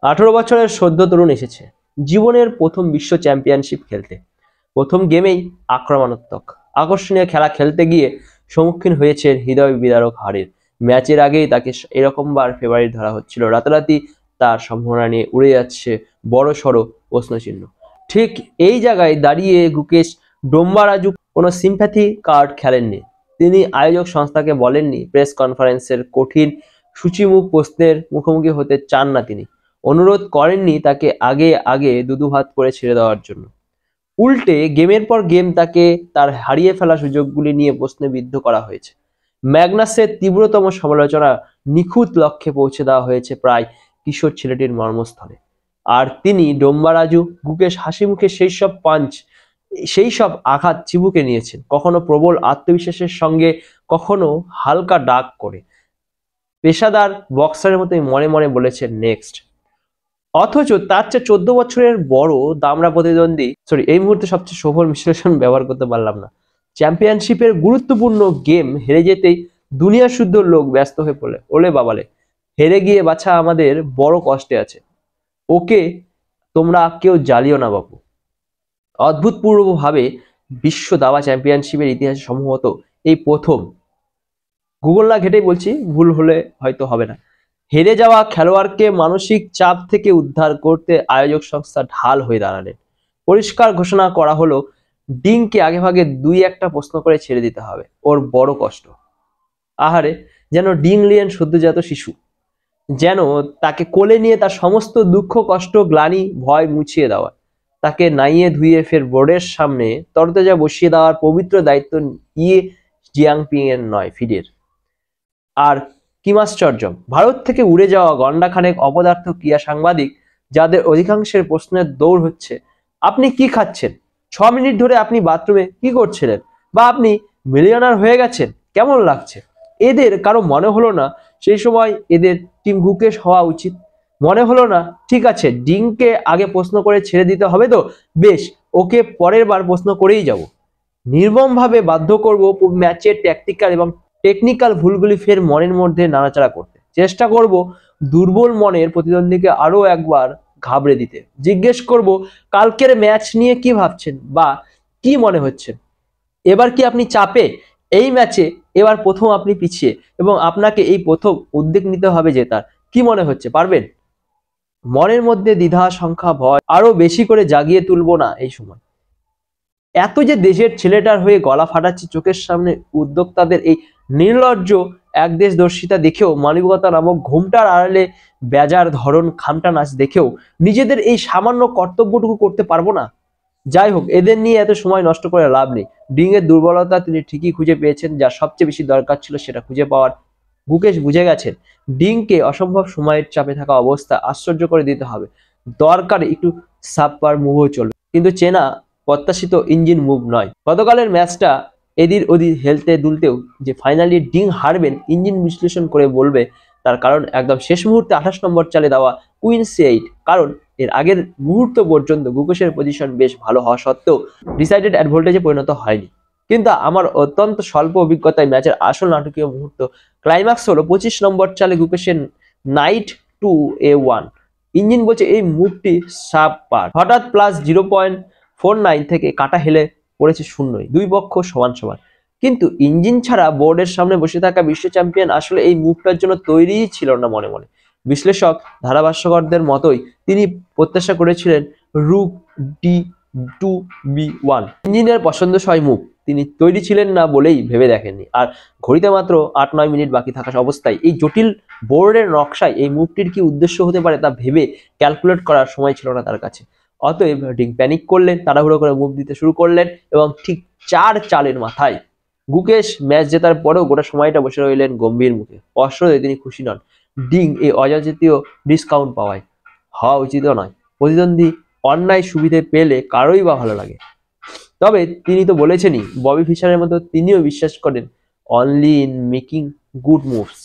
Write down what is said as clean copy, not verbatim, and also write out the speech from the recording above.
18 বছরের সদ্য তরুণ এসেছে জীবনের প্রথম বিশ্ব চ্যাম্পিয়নশিপ খেলতে। প্রথম গেমেই আক্রমণাত্মক আকর্ষণীয় খেলা খেলতে গিয়ে সম্মুখীন হয়েছে হৃদয় বিদারক হারের। ম্যাচের আগেই তাকে এরকমবার ফেভারিট ধরা হচ্ছিল, রাতারাতি তার সম্ভাবনা নিয়ে উড়ে যাচ্ছে বড় সড়ো প্রশ্নচিহ্ন। ঠিক এই জায়গায় দাঁড়িয়ে গুকেশ ডোম্বারাজু কোনো সিম্প্যাথি কার্ড খেলেননি। তিনি আয়োজক সংস্থাকে বলেননি প্রেস কনফারেন্সের কঠিন সূচিমুখ প্রশ্নের মুখোমুখি হতে চান না তিনি। অনুরোধ করেননি তাকে আগে আগে দুদুহাত করে ছেড়ে দেওয়ার জন্য। উল্টে গেমের পর গেম তাকে তার হারিয়ে ফেলা সুযোগগুলি নিয়ে প্রশ্নে বিদ্ধ করা হয়েছে। ম্যাগনাসের তীব্রতম সমালোচনা নিখুঁত লক্ষ্যে পৌঁছে দেওয়া হয়েছে প্রায় কিশোর ছেলেটির মর্মস্থলে। আর তিনি ডোম্বারাজু গুকেশ হাসি মুখে সেই সব আঘাত চিবুকে নিয়েছেন, কখনো প্রবল আত্মবিশ্বাসের সঙ্গে, কখনো হালকা ডাক করে। পেশাদার বক্সারের মতোই মনে মনে বলেছেন নেক্সট। অথচ তার চেয়ে 14 বছরের বড় দামড়া প্রতিদ্বন্দ্বী এই মুহূর্তে সবচেয়ে সফল বিশ্লেষণ ব্যবহার করতে পারলাম না। চ্যাম্পিয়নশিপের গুরুত্বপূর্ণ গেম হেরে যেতেই দুনিয়া শুদ্ধ লোক ব্যস্ত হয়ে পড়লে ওলে বাবালে, হেরে গিয়ে বাছা আমাদের বড় কষ্টে আছে, ওকে তোমরা কেউ জ্বালিও না বাবু। অদ্ভুতপূর্বভাবে বিশ্ব দাবা চ্যাম্পিয়নশিপের ইতিহাসে সম্ভবত এই প্রথম, গুগল না ঘেটেই বলছি, ভুল হলে হয়তো হবে না, হেরে যাওয়া খেলোয়াড়কে মানসিক চাপ থেকে উদ্ধার করতে আয়োজক সংস্থা ঢাল হয়ে দাঁড়ালেন। পরিষ্কার ঘোষণা করা হলো ডিংকে আগেভাগে 2-1টা প্রশ্ন করে ছেড়ে দিতে হবে, ওর বড় কষ্ট। আহারে, যেন ডিং লিয়েন সদ্যজাত শিশু, যেন তাকে কোলে নিয়ে তার সমস্ত দুঃখ কষ্ট গ্লানি ভয় মুছিয়ে দেওয়া, তাকে নাইয়ে ধুইয়ে ফের বোর্ডের সামনে তরতাজা বসিয়ে দেওয়ার পবিত্র দায়িত্ব ইয়ে জিয়াংপিং এর নয়, ফিডের। আর কিমাশ্চর্য, ভারত থেকে উড়ে যাওয়া গন্ডাখানেক অপদার্থ ক্রিয়া সাংবাদিক, যাদের অধিকাংশের প্রশ্নের দৌড় হচ্ছে আপনি কি খাচ্ছেন, 6 মিনিট ধরে আপনি বাথরুমে কি করছিলেন, বা আপনি মিলিয়নার হয়ে গেছেন, কেমন লাগছে, এদের কারো মনে হলো না সেই সময় এদের টিম গুকেশ হওয়া উচিত? মনে হলো না ঠিক আছে ডিংকে আগে প্রশ্ন করে ছেড়ে দিতে হবে, তো বেশ, ওকে পরের বার প্রশ্ন করেই যাব, নির্মমভাবে বাধ্য করব ম্যাচের ট্যাকটিক্যাল এবং টেকনিক্যাল ভুলগুলি ফের মনের মধ্যে নাড়াচাড়া করতে চেষ্টা করব, দুর্বল মনের প্রতিদ্বন্দ্বীকে আরো একবার ঘাবড়ে দিতে জিজ্ঞেস করব কালকের ম্যাচ নিয়ে কি ভাবছেন বা কি মনে হচ্ছে, এবার কি আপনি চাপে এই ম্যাচে, এবার প্রথম আপনি পিছিয়ে এবং আপনাকে এই প্রথম উদ্যোগ নিতে হবে জেতার, কি মনে হচ্ছে পারবেন? মনের মধ্যে দ্বিধা সংখ্যা ভয় আরো বেশি করে জাগিয়ে তুলবো না এই সময়। এত যে দেশের ছেলেটার হয়ে গলা ফাটাচ্ছে চোখের সামনে উদ্যোক্তাদের এই নির্লজ্জ একদেশদর্শিতা দেখেও, মানবিকতা নামক ঘুমটার আড়ালে বেজার ধরন খামটা নাচ দেখেও নিজেদের এই সামান্য কর্তব্যটুকু করতে পারবো না? যাই হোক, এদের নিয়ে এত সময় নষ্ট করে লাভ নেই। ডিং এর দুর্বলতা তিনি ঠিকই খুঁজে পেয়েছেন, যা সবচেয়ে বেশি দরকার ছিল সেটা খুঁজে পাওয়ার গুকেশ বুঝে গেছেন। ডিংকে অসম্ভব সময়ের চাপে থাকা অবস্থা আশ্চর্য করে দিতে হবে, দরকার একটু সাবপার মুভও চলবে, কিন্তু চেনা প্রত্যাশিত ইঞ্জিন মুভ নয়। গতকালের ম্যাচটা এদির ওদির হেলতে দুলতেও যে ফাইনালি ডিং হারবেন ইঞ্জিন বিশ্লেষণ করে বলবে তার কারণ একদম শেষ মুহূর্তে 28 নম্বর চালে দেওয়া কুইন C8, কারণ এর আগের মুহূর্ত পর্যন্ত গুকেশের পজিশন বেশ ভালো হওয়া সত্ত্বেও ডিসাইডেড অ্যাডভান্টেজে পরিণত হয়নি। কিন্তু আমার অত্যন্ত স্বল্প অভিজ্ঞতায় ম্যাচের আসল নাটকীয় মুহূর্ত ক্লাইম্যাক্স হলো 25 নম্বর চালে গুকেশের নাইট টু A1। ইঞ্জিন বলছে এই মুভটি সাব পার, হঠাৎ প্লাস 0.49 থেকে কাটা হেলে পড়েছে শূন্যই, দুই পক্ষ সমান সমান। কিন্তু ইঞ্জিন ছাড়া বোর্ডের সামনে বসে থাকা বিশ্ব চ্যাম্পিয়ন আসলে এই মুভটার জন্য তৈরিই ছিল না। মনে মনে বিশ্লেষক ধারাভাষ্যকারদের মতোই তিনি প্রত্যাশা করেছিলেন রুক D2B1 ইঞ্জিনের পছন্দসই মুভ তিনি তৈরি ছিলেন না বলেই ভেবে দেখেননি। আর ঘড়িতে মাত্র 8-9 মিনিট বাকি থাকা অবস্থায় এই জটিল বোর্ডের নকশায় এই মুভটির কি উদ্দেশ্য হতে পারে তা ভেবে ক্যালকুলেট করার সময় ছিল না তার কাছে। অতএব ডিং প্যানিক করলেন, তাড়াহুড়ো করে মুভ দিতে শুরু করলেন এবং ঠিক 4 চালের মাথায় গুকেশ ম্যাচ জেতার পরেও গোটা সময়টা বসে রইলেন গম্ভীর মুখে। স্পষ্টতই তিনি খুশি নন ডিং এই অযাচিত ডিসকাউন্ট পাওয়ায়, হওয়া উচিত নয়। প্রতিদ্বন্দ্বী অন্যায় সুবিধে পেলে কারোই বা ভালো লাগে। তবে তিনি তো বলেছেনই, ববি ফিশারের মতো তিনিও বিশ্বাস করেন only in making good moves.